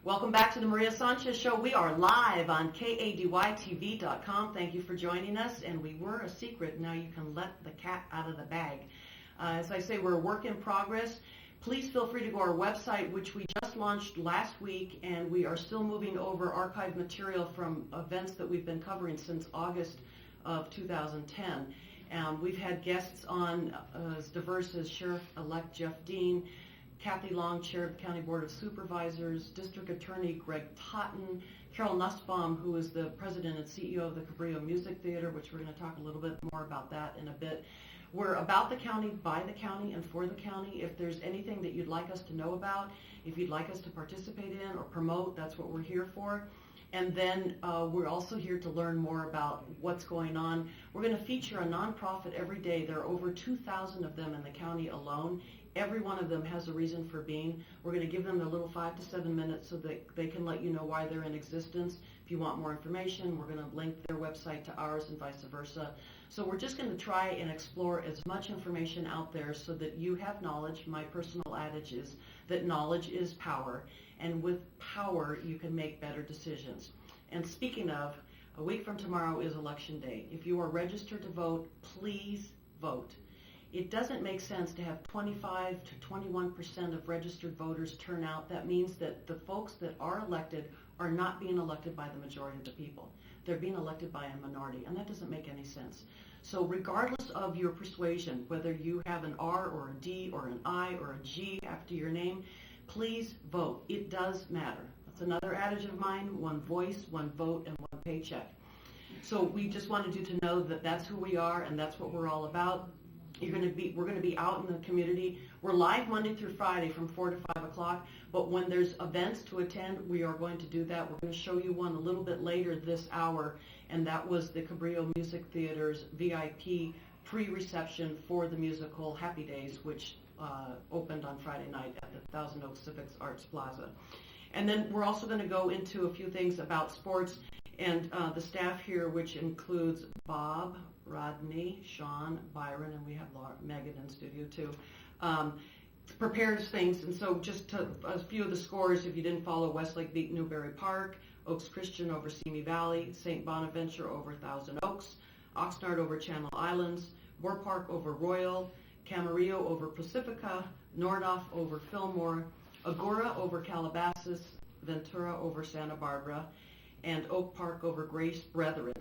Welcome back to the Maria Sanchez Show. We are live on KADYTV.com. Thank you for joining us. And we were a secret. Now you can let the cat out of the bag. As I say, we're a work in progress. Please feel free to go to our website, which we just launched last week, and we are still moving over archived material from events that we've been covering since August of 2010. We've had guests on as diverse as Sheriff-elect Jeff Dean, Kathy Long, Chair of the County Board of Supervisors, District Attorney Greg Totten, Carol Nussbaum, who is the President and CEO of the Cabrillo Music Theater, which we're going to talk a little bit more about that in a bit. We're about the county, by the county, and for the county. If there's anything that you'd like us to know about, if you'd like us to participate in or promote, that's what we're here for. And then we're also here to learn more about what's going on. We're going to feature a nonprofit every day. There are over 2,000 of them in the county alone. Every one of them has a reason for being. We're going to give them a little 5 to 7 minutes so that they can let you know why they're in existence. If you want more information, we're going to link their website to ours and vice versa. So we're just going to try and explore as much information out there so that you have knowledge. My personal adage is that knowledge is power, and with power you can make better decisions. And speaking of, a week from tomorrow is Election Day. If you are registered to vote, please vote. It doesn't make sense to have 25 to 21% of registered voters turn out. That means that the folks that are elected are not being elected by the majority of the people. They're being elected by a minority, and that doesn't make any sense. So regardless of your persuasion, whether you have an R or a D or an I or a G after your name, please vote. It does matter. That's another adage of mine: one voice, one vote, and one paycheck. So we just wanted you to know that that's who we are, and that's what we're all about. We're going to be out in the community. We're live Monday through Friday from 4 to 5 o'clock, but when there's events to attend, we are going to do that. We're going to show you one a little bit later this hour, and that was the Cabrillo Music Theater's VIP pre-reception for the musical Happy Days, which opened on Friday night at the Thousand Oaks Civic Arts Plaza. And then we're also going to go into a few things about sports, and the staff here, which includes Bob, Rodney, Sean, Byron, and we have Megan in studio too, prepares things. And so just a few of the scores, if you didn't follow: Westlake beat Newberry Park, Oaks Christian over Simi Valley, St. Bonaventure over Thousand Oaks, Oxnard over Channel Islands, Moore Park over Royal, Camarillo over Pacifica, Nordoff over Fillmore, Agora over Calabasas, Ventura over Santa Barbara, and Oak Park over Grace Brethren.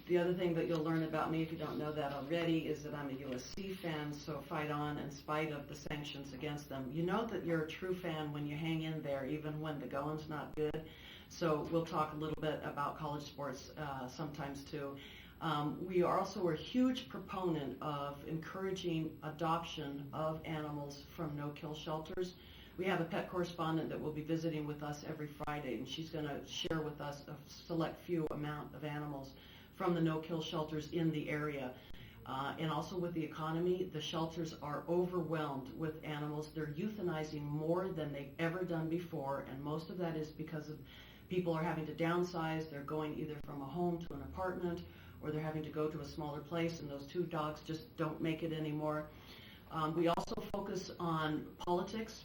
The other thing that you'll learn about me, if you don't know that already, is that I'm a USC fan, so fight on in spite of the sanctions against them. You know that you're a true fan when you hang in there, even when the going's not good. So we'll talk a little bit about college sports sometimes too. We are also a huge proponent of encouraging adoption of animals from no-kill shelters. We have a pet correspondent that will be visiting with us every Friday, and she's going to share with us a select few amount of animals from the no-kill shelters in the area. And also with the economy, the shelters are overwhelmed with animals. They're euthanizing more than they've ever done before, and most of that is because of people are having to downsize. They're going either from a home to an apartment, or they're having to go to a smaller place, and those 2 dogs just don't make it anymore. We also focus on politics.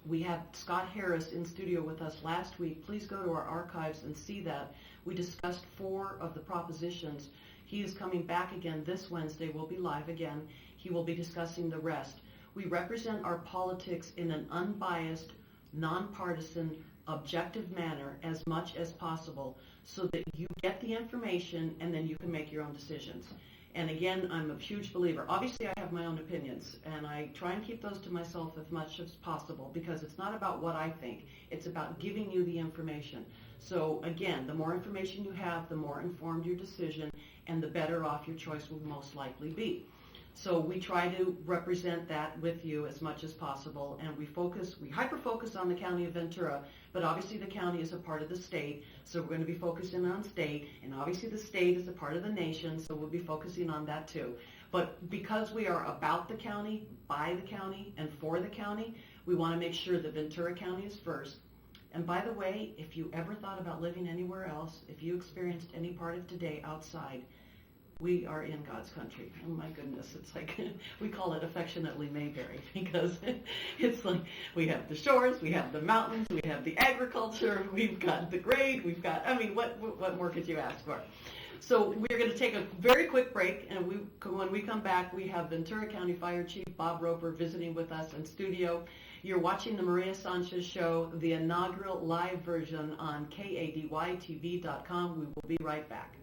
We had Scott Harris in studio with us last week. Please go to our archives and see that. We discussed 4 of the propositions. He is coming back again this Wednesday. We'll be live again. He will be discussing the rest. We represent our politics in an unbiased, nonpartisan, objective manner as much as possible so that you get the information and then you can make your own decisions. And again, I'm a huge believer. Obviously, I have my own opinions, and I try and keep those to myself as much as possible because it's not about what I think. It's about giving you the information. So again, the more information you have, the more informed your decision, and the better off your choice will most likely be. So we try to represent that with you as much as possible, and we hyper-focus on the county of Ventura, but obviously the county is a part of the state, so we're going to be focusing on state, and obviously the state is a part of the nation, so we'll be focusing on that too. But because we are about the county, by the county, and for the county, we want to make sure that Ventura County is first. And by the way, if you ever thought about living anywhere else, if you experienced any part of today outside, we are in God's country. Oh my goodness, it's like, we call it affectionately Mayberry, because it's like we have the shores, we have the mountains, we have the agriculture, we've got the grade, we've got, I mean, what more could you ask for? So we're going to take a very quick break, and when we come back, we have Ventura County Fire Chief Bob Roper visiting with us in studio. You're watching the Maria Sanchez Show, the inaugural live version on KADYTV.com. We will be right back.